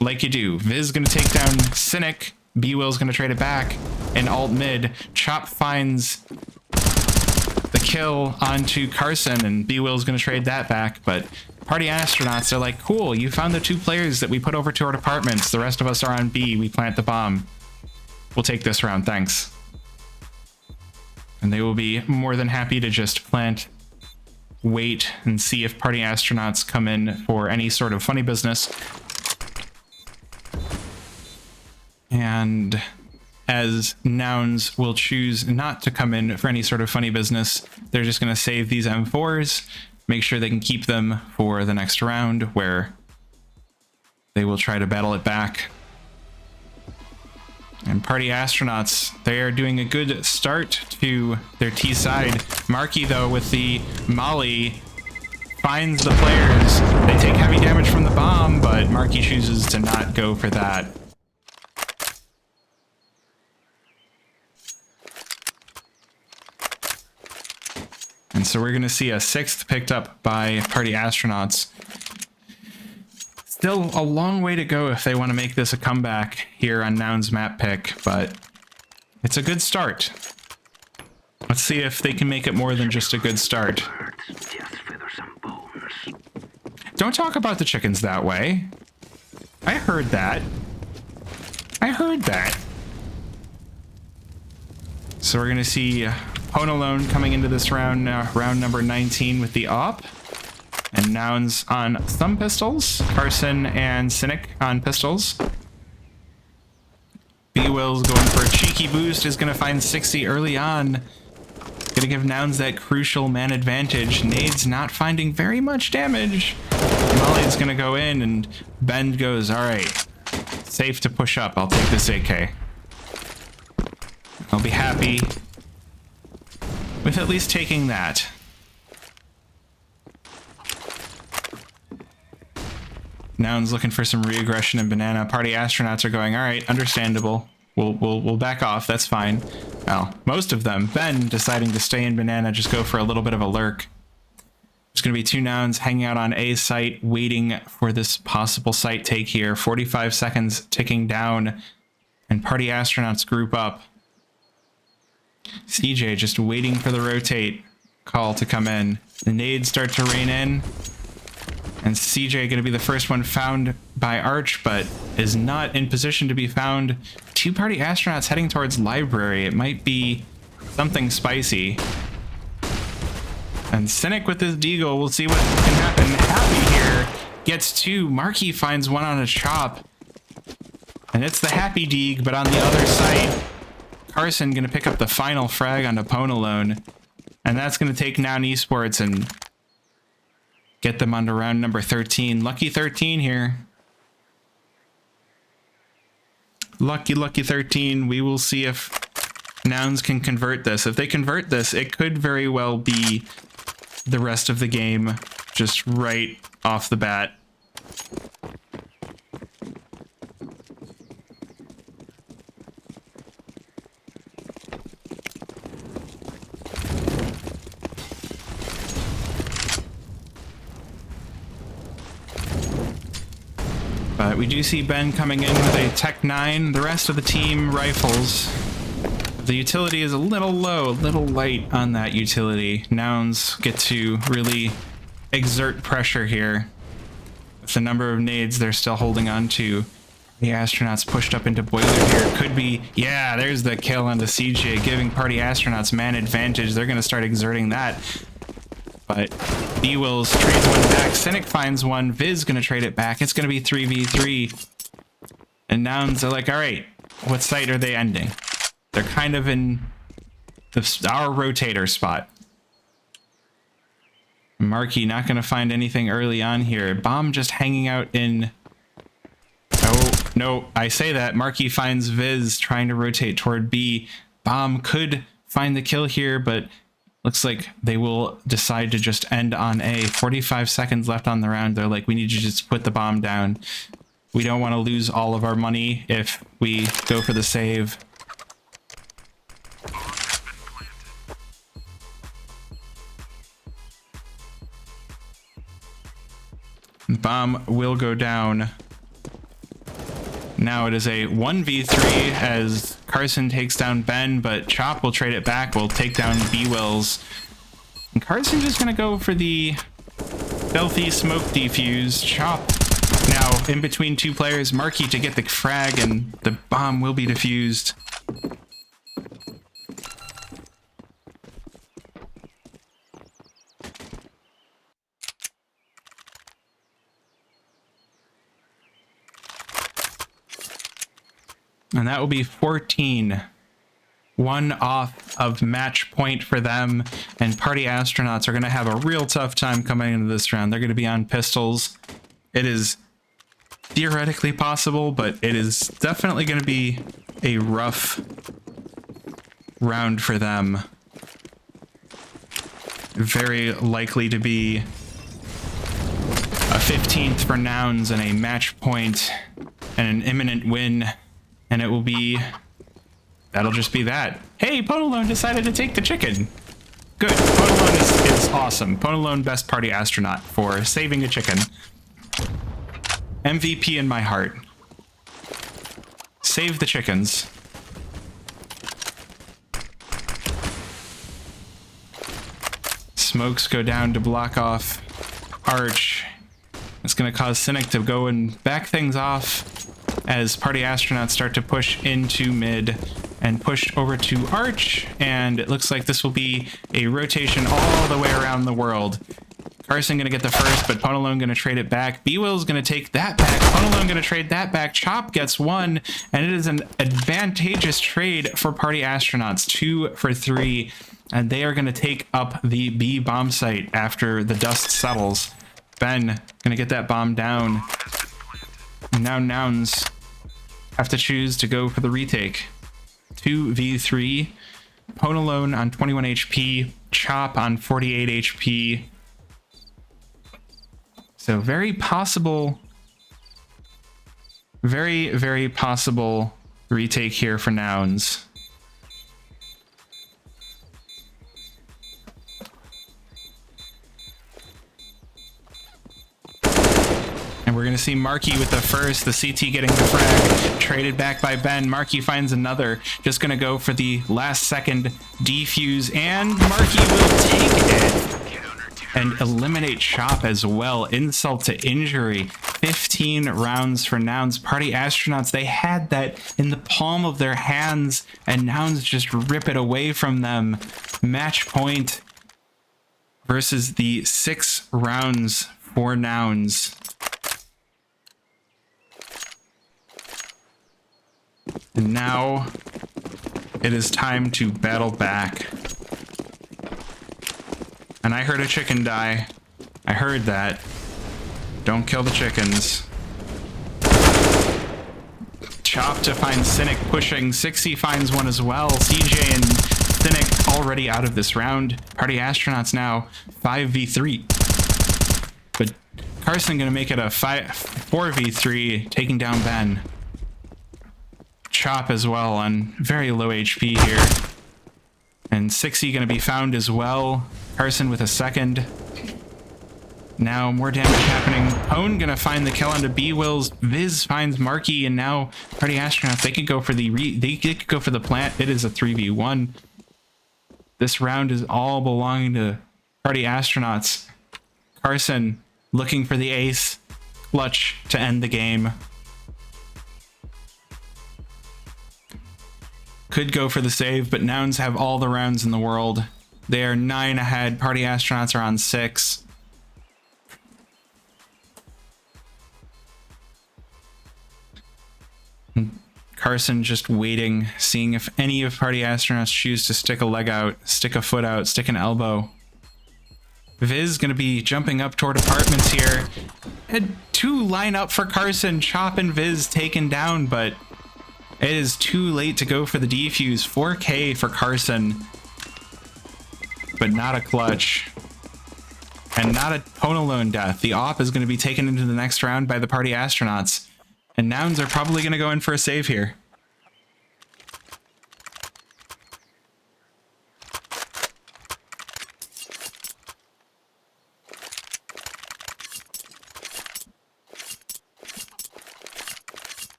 Like you do. Viz going to take down Cynic. B-Will's going to trade it back. in alt mid. Chop finds the kill onto Carson, and B-Will's going to trade that back, but Party Astronauts are like, cool, you found the 2 players that we put over to our departments. The rest of us are on B. We plant the bomb. We'll take this round, thanks. And they will be more than happy to just plant, wait, and see if Party Astronauts come in for any sort of funny business. And as Nouns will choose not to come in for any sort of funny business, they're just going to save these M4s, make sure they can keep them for the next round, where they will try to battle it back. And Party Astronauts, they are doing a good start to their T side. Marky, though, with the Molly, finds the players. They take heavy damage from the bomb, but Marky chooses to not go for that. And so we're going to see a 6th picked up by Party Astronauts. Still a long way to go if they want to make this a comeback here on Nouns map pick, but it's a good start. Let's see if they can make it more than just a good start. Don't talk about the chickens that way. I heard that. I heard that. So we're going to see Honalone coming into this round, round number 19 with the AWP. And Nouns on some pistols. Carson and Cynic on pistols. B-Will's going for a cheeky boost, is going to find 60 early on. Going to give Nouns that crucial man advantage. Nade's not finding very much damage. Molly's going to go in, and Ben goes, all right, safe to push up. I'll take this AK. I'll be happy with at least taking that. Nouns looking for some re-aggression and banana. Party Astronauts are going, all right, understandable. We'll back off. That's fine. Well, most of them. Ben deciding to stay in banana, just go for a little bit of a lurk. There's going to be 2 Nouns hanging out on A site, waiting for this possible site take here. 45 seconds ticking down, and Party Astronauts group up. CJ just waiting for the rotate call to come in. The nades start to rain in. And CJ going to be the first one found by Arch, but is not in position to be found. 2 Party Astronauts heading towards library. It might be something spicy. And Cynic with his deagle. We'll see what can happen. Happy here gets 2. Marky finds 1 on a chop. And it's the Happy Deeg, but on the other side, Carson going to pick up the final frag onto Ponalone. And that's going to take Noun Esports and get them onto round number 13. Lucky 13 here. Lucky 13. We will see if Nouns can convert this. If they convert this, it could very well be the rest of the game just right off the bat. But we do see Ben coming in with a Tech 9. The rest of the team rifles. The utility is a little low, a little light on that utility. Nouns get to really exert pressure here. With the number of nades they're still holding on to. The Astronauts pushed up into Boiler here. Could be, yeah, there's the kill on the CJ, giving Party Astronauts man advantage. They're going to start exerting that. But B-Wills trades 1 back. Cynic finds 1. Viz going to trade it back. It's going to be 3v3. And Nouns are like, all right, what site are they ending? They're kind of in our rotator spot. Marky not going to find anything early on here. Bomb just hanging out in... Oh, no, I say that. Marky finds Viz trying to rotate toward B. Bomb could find the kill here, but looks like they will decide to just end on A. 45 seconds left on the round. They're like, we need you to just put the bomb down. We don't want to lose all of our money if we go for the save. The bomb will go down. Now it is a 1v3 as Carson takes down Ben, but Chop will trade it back, will take down B-Wills. And Carson just going to go for the stealthy smoke defuse. Chop now in between two players. Marky to get the frag, and the bomb will be defused. And that will be 14. One off of match point for them. And Party Astronauts are going to have a real tough time coming into this round. They're going to be on pistols. It is theoretically possible, but it is definitely going to be a rough round for them. Very likely to be a 15th for Nouns and a match point and an imminent win. And it will be... That'll just be that. Hey, Ponalone decided to take the chicken. Good. Ponalone is awesome. Ponalone, best Party Astronaut for saving a chicken. MVP in my heart. Save the chickens. Smokes go down to block off Arch. It's going to cause Cynic to go and back things off as Party Astronauts start to push into mid and push over to Arch, and it looks like this will be a rotation all the way around the world. Carson gonna get the first, but Ponalone gonna trade it back. B-Will's gonna take that back. Ponalone gonna trade that back. Chop gets one, and it is an advantageous trade for Party Astronauts. 2 for 3, and they are gonna take up the B bomb site after the dust settles. Ben gonna get that bomb down. And now Nouns have to choose to go for the retake. 2v3. Ponalone on 21 HP. Chop on 48 HP. So very possible. Very, very possible retake here for Nouns. And we're going to see Marky with the first, the CT getting the frag, traded back by Ben. Marky finds another, just going to go for the last second defuse, and Marky will take it and eliminate Chop as well. Insult to injury. 15 rounds for Nouns. Party Astronauts, they had that in the palm of their hands, and Nouns just rip it away from them. Match point versus the 6 rounds for Nouns. And now it is time to battle back. And I heard a chicken die. I heard that. Don't kill the chickens. Chop to find Cynic pushing. 60 finds one as well. CJ and Cynic already out of this round. Party Astronauts now 5v3. But Carson gonna make it a 4v3, taking down Ben. Chop as well on very low HP here. And 60 going to be found as well. Carson with a second. Now more damage happening. Pone going to find the kill onto B-Wills. Viz finds Marky, and now Party Astronauts, they could go for the plant. It is a 3v1. This round is all belonging to Party Astronauts. Carson looking for the ace. Clutch to end the game. Could go for the save, but Nouns have all the rounds in the world. They are 9 ahead. Party Astronauts are on 6. Carson just waiting, seeing if any of Party Astronauts choose to stick a leg out, stick a foot out, stick an elbow. Viz gonna be jumping up toward apartments here. Had 2 line up for Carson. Chop and Viz taken down, but it is too late to go for the defuse. 4K for Carson, but not a clutch. And not a Ponalone death. The op is going to be taken into the next round by the Party Astronauts. And Nouns are probably going to go in for a save here.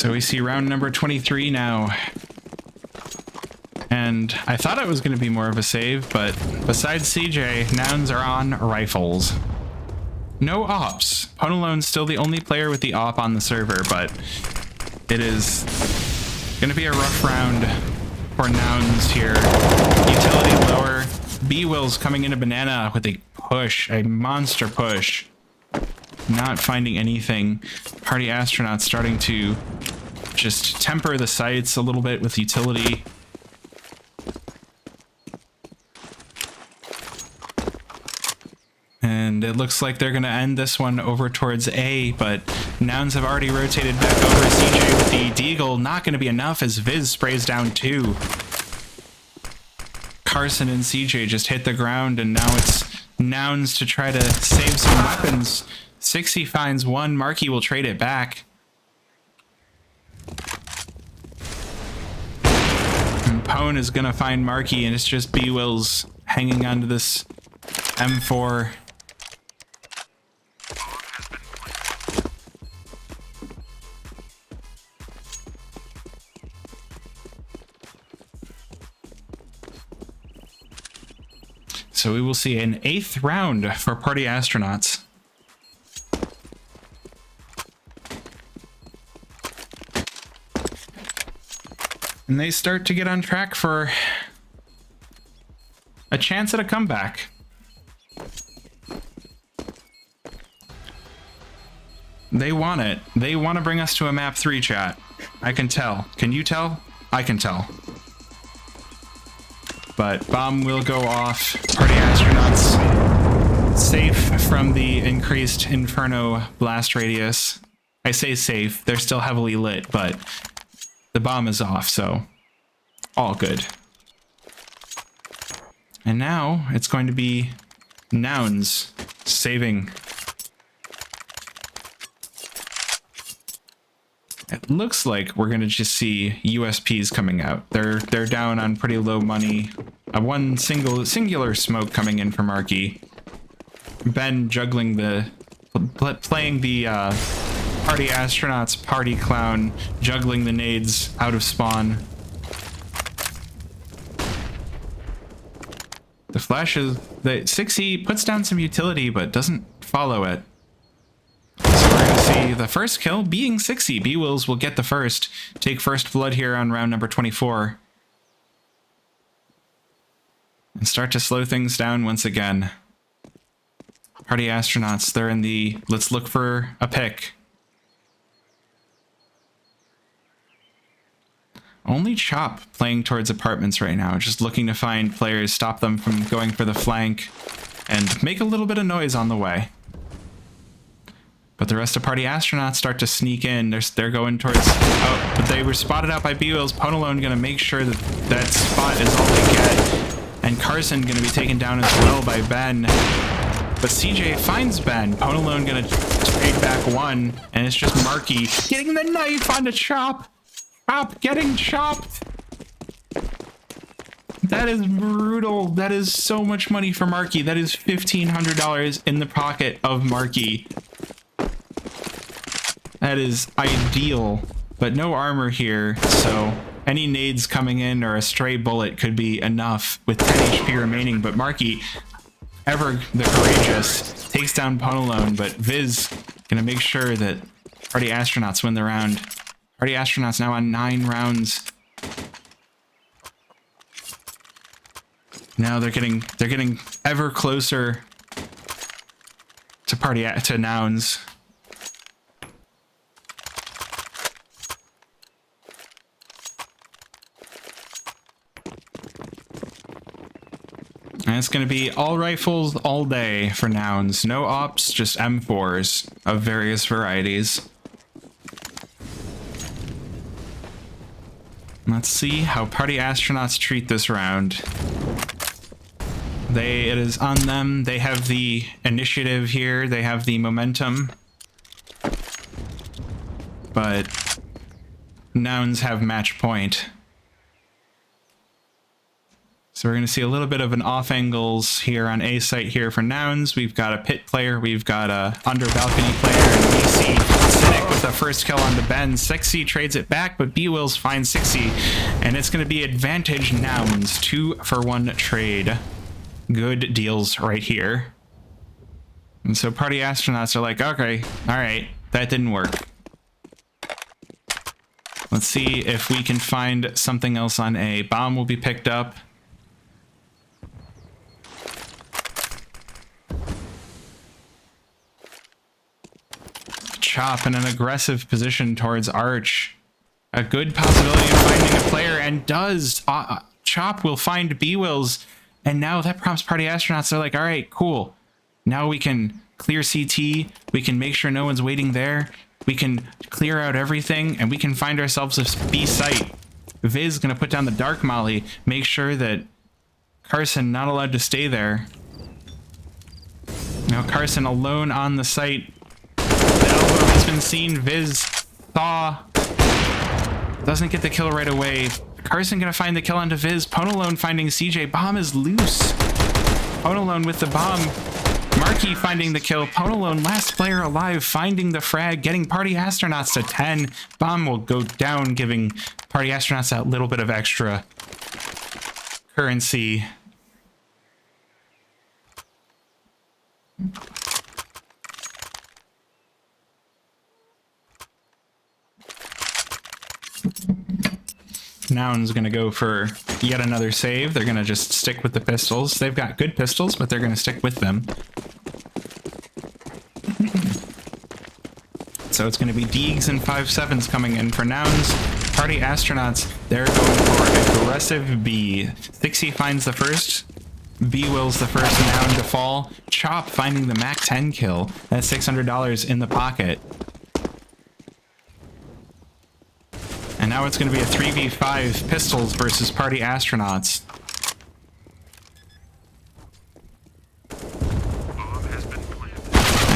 So we see round number 23 now. And I thought it was going to be more of a save, but besides CJ, Nouns are on rifles. No ops. Ponalone's still the only player with the op on the server, but it is going to be a rough round for Nouns here. Utility lower. B-Will's coming into Banana with a push, a monster push. Not finding anything. Party Astronauts starting to just temper the sights a little bit with utility. And it looks like they're going to end this one over towards A, but Nouns have already rotated back over. CJ with the Deagle, not going to be enough as Viz sprays down 2. Carson and CJ just hit the ground, and now it's Nouns to try to save some weapons. 60 finds 1. Marky will trade it back. And Pone is going to find Marky, and it's just B-Wills hanging onto this M4. So we will see an 8th round for Party Astronauts. And they start to get on track for a chance at a comeback. They want it. They want to bring us to a map 3, chat. I can tell. Can you tell? I can tell. But bomb will go off. Party Astronauts safe from the increased Inferno blast radius. I say safe. They're still heavily lit, but the bomb is off, so all good. And now it's going to be Nouns saving. It looks like we're gonna just see USPs coming out. They're down on pretty low money. One singular smoke coming in from Marky. Ben juggling playing the Party Astronauts party clown, juggling the nades out of spawn. The flash is the 6E puts down some utility but doesn't follow it. So we're going to see the first kill being 6E. B-Wills will get the first. Take first blood here on round number 24. And start to slow things down once again. Party Astronauts, they're in the let's look for a pick. Only Chop playing towards apartments right now, just looking to find players, stop them from going for the flank, and make a little bit of noise on the way. But the rest of Party Astronauts start to sneak in. They're going towards... Oh, but they were spotted out by B-Wills. Ponalone going to make sure that that spot is all they get. And Carson going to be taken down as well by Ben. But CJ finds Ben. Ponalone going to trade back 1. And it's just Marky getting the knife onto Chop. Chop getting chopped. That is brutal. That is so much money for Marky. That is $1,500 in the pocket of Marky. That is ideal, but no armor here, so any nades coming in or a stray bullet could be enough with 10 HP remaining. But Marky, ever the courageous, takes down Ponalone, but Viz gonna make sure that Party Astronauts win the round. Party Astronauts now on 9 rounds. Now they're getting ever closer to Nouns. And it's going to be all rifles all day for Nouns. No ops, just M4s of various varieties. Let's see how Party Astronauts treat this round. It is on them. They have the initiative here. They have the momentum. But Nouns have match point. So we're going to see a little bit of an off angles here on A site here for Nouns. We've got a pit player, we've got a under balcony player, and we see Cynic with the first kill on the Ben. Sixy trades it back, but B-Wills finds Sixy, and it's going to be advantage Nouns, 2-for-1 trade. Good deals right here. And so Party Astronauts are like, okay, all right, that didn't work. Let's see if we can find something else on A. Bomb will be picked up. Chop in an aggressive position towards Arch. A good possibility of finding a player, and does. Chop will find B-Wills, and now that prompts Party Astronauts. They're like, all right, cool. Now we can clear CT. We can make sure no one's waiting there. We can clear out everything, and we can find ourselves a B site. Viz gonna put down the Dark Molly, make sure that Carson not allowed to stay there. Now Carson alone on the site. The elbow has been seen. Viz saw. Doesn't get the kill right away. Carson gonna find the kill onto Viz. Ponalone finding CJ. Bomb is loose. Ponalone with the bomb. Markey finding the kill. Ponalone, last player alive, finding the frag, getting Party Astronauts to 10. Bomb will go down, giving Party Astronauts that little bit of extra currency. Nouns going to go for yet another save. They're going to just stick with the pistols. They've got good pistols, but they're going to stick with them. So it's going to be Deegs and 5-7s coming in for Nouns. Party Astronauts, they're going for aggressive B. Sixy finds the first. B-Will's the first Noun to fall. Chop finding the Mac 10 kill. That's $600 in the pocket. And now it's going to be a 3v5 pistols versus Party Astronauts.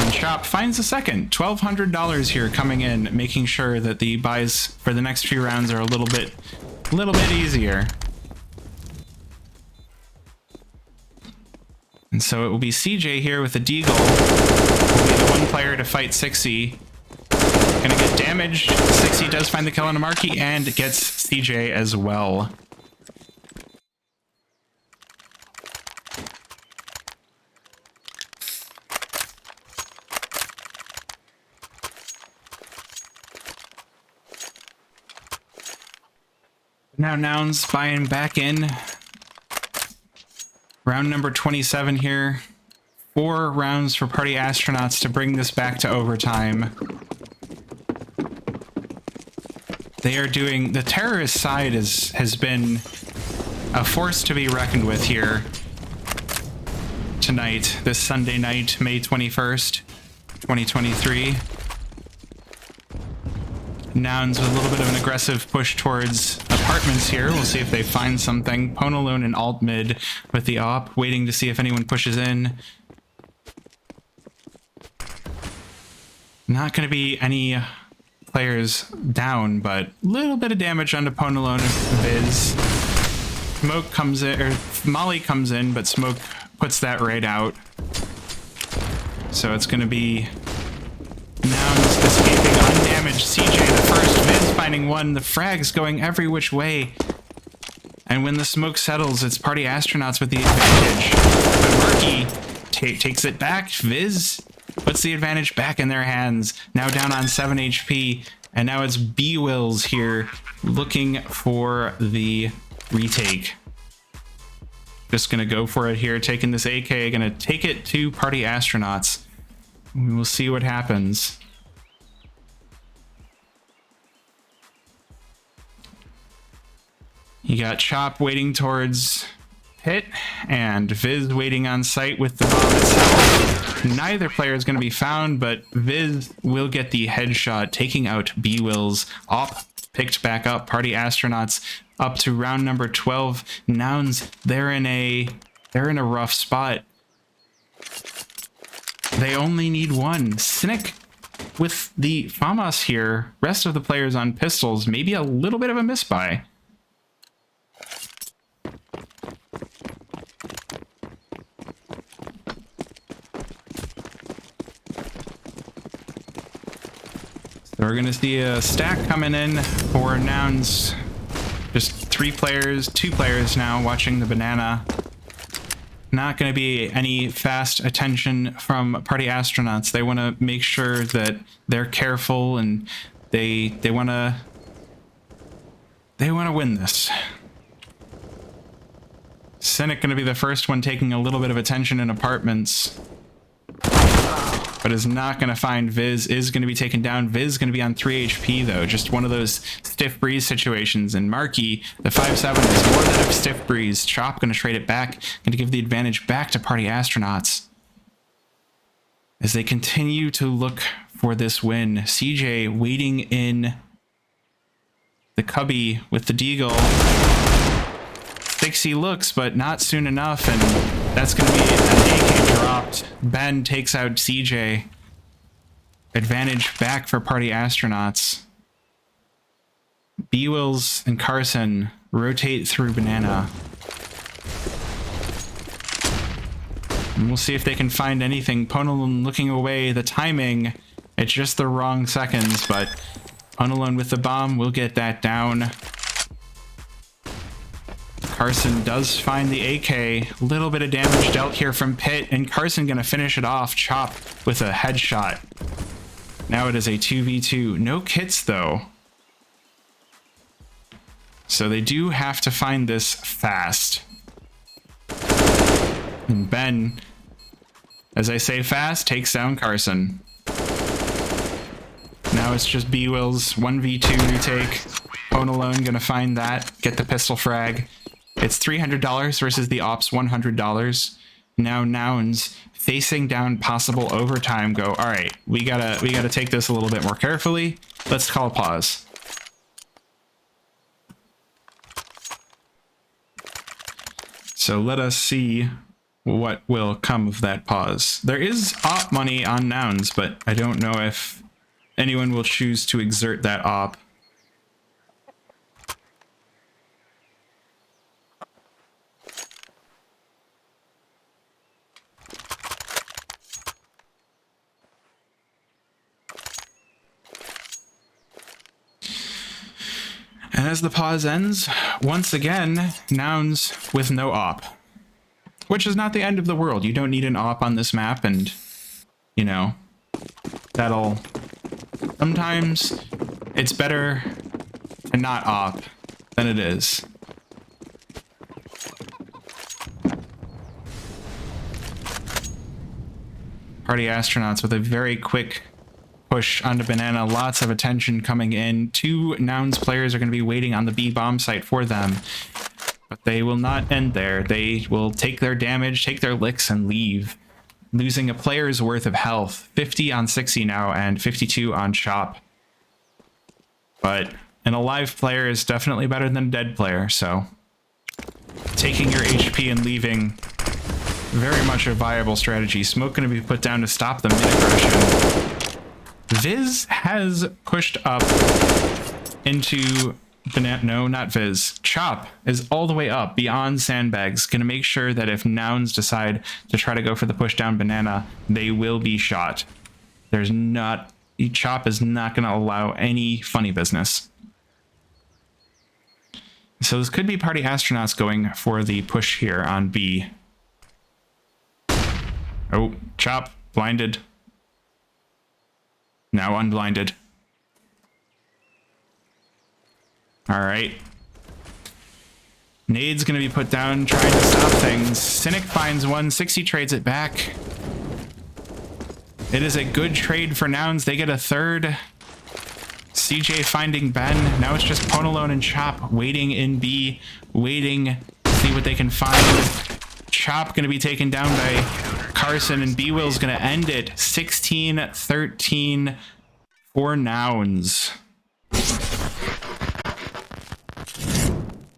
And Chop finds a second. $1,200 here coming in, making sure that the buys for the next few rounds are a little bit easier. And so it will be CJ here with the Deagle. Will be the one player to fight Sixy. Gonna get damaged. Sixy does find the kill on a Markey and gets CJ as well. Now Nouns buying back in. Round number 27 here. 4 rounds for Party Astronauts to bring this back to overtime. They are doing... The terrorist side has been a force to be reckoned with here tonight, this Sunday night, May 21st, 2023. Nouns with a little bit of an aggressive push towards apartments here. We'll see if they find something. Ponalone and alt mid with the op, waiting to see if anyone pushes in. Not going to be any players down, but a little bit of damage onto Ponalone Viz. Smoke comes in, or Molly comes in, but Smoke puts that right out. So it's going to be Nouns escaping undamaged. CJ the first, Viz finding one. The frag's going every which way. And when the smoke settles, it's Party Astronauts with the advantage. But Markey takes it back. Viz puts the advantage back in their hands. Now down on 7 HP. And now it's B-Wills here looking for the retake. Just going to go for it here, taking this AK. Going to take it to Party Astronauts. We will see what happens. You got Chop waiting towards Pit and Viz waiting on site with the bomb itself. Neither player is going to be found, but Viz will get the headshot, taking out B-Wills. Op picked back up. Party Astronauts up to round number 12. Nouns, they're in a rough spot. They only need one. Cynic with the FAMAS here. Rest of the players on pistols. Maybe a little bit of a misbuy. We're going to see a stack coming in for Nouns. Just 3 players, 2 players now watching the banana. Not going to be any fast attention from Party Astronauts. They want to make sure that they're careful and they want to win this. Cynic going to be the first one taking a little bit of attention in apartments, but is not going to find Viz. Is going to be taken down. Viz going to be on 3 HP though. Just one of those stiff breeze situations. And Marky, the 5-7, is more than a stiff breeze. Chop going to trade it back. Going to give the advantage back to Party Astronauts as they continue to look for this win. CJ waiting in the cubby with the deagle. Dixie looks, but not soon enough, and that's going to be an AK dropped. Ben takes out CJ. Advantage back for Party Astronauts. B-Wills and Carson rotate through banana. And we'll see if they can find anything. Ponalone looking away. The timing, it's just the wrong seconds, but Ponalone with the bomb will get that down. Carson does find the AK. A little bit of damage dealt here from Pitt, and Carson gonna finish it off. Chop with a headshot. Now it is a 2v2. No kits though. So they do have to find this fast. And Ben, as I say fast, takes down Carson. Now it's just B-Wills, 1v2 retake. Ponalone gonna find that, get the pistol frag. It's $300 versus the Ops $100. Now Nouns facing down possible overtime go, all right, we gotta take this a little bit more carefully. Let's call a pause. So let us see what will come of that pause. There is op money on Nouns, but I don't know if anyone will choose to exert that op. And as the pause ends, once again, Nouns with no op. Which is not the end of the world. You don't need an op on this map, and, you know, that'll... Sometimes it's better to not op than it is. Party Astronauts with a very quick push onto banana. Lots of attention coming in. 2 Nouns players are going to be waiting on the B bomb site for them. But they will not end there. They will take their damage, take their licks, and leave. Losing a player's worth of health. 50 on 60 now, and 52 on Chop. But an alive player is definitely better than a dead player, so... taking your HP and leaving, very much a viable strategy. Smoke going to be put down to stop the mid-aggression. Viz has pushed up into banana. No, not Viz. Chop is all the way up beyond sandbags. Going to make sure that if Nouns decide to try to go for the push down banana, they will be shot. There's not... Chop is not going to allow any funny business. So this could be Party Astronauts going for the push here on B. Oh, Chop, blinded. Now unblinded. Alright. Nade's gonna be put down, trying to stop things. Cynic finds one, 60 trades it back. It is a good trade for Nouns. They get a third. CJ finding Ben. Now it's just Ponalone and Chop waiting in B, waiting to see what they can find. Chop gonna be taken down by Carson, and B-Will's gonna end it. 16-13 for Nouns.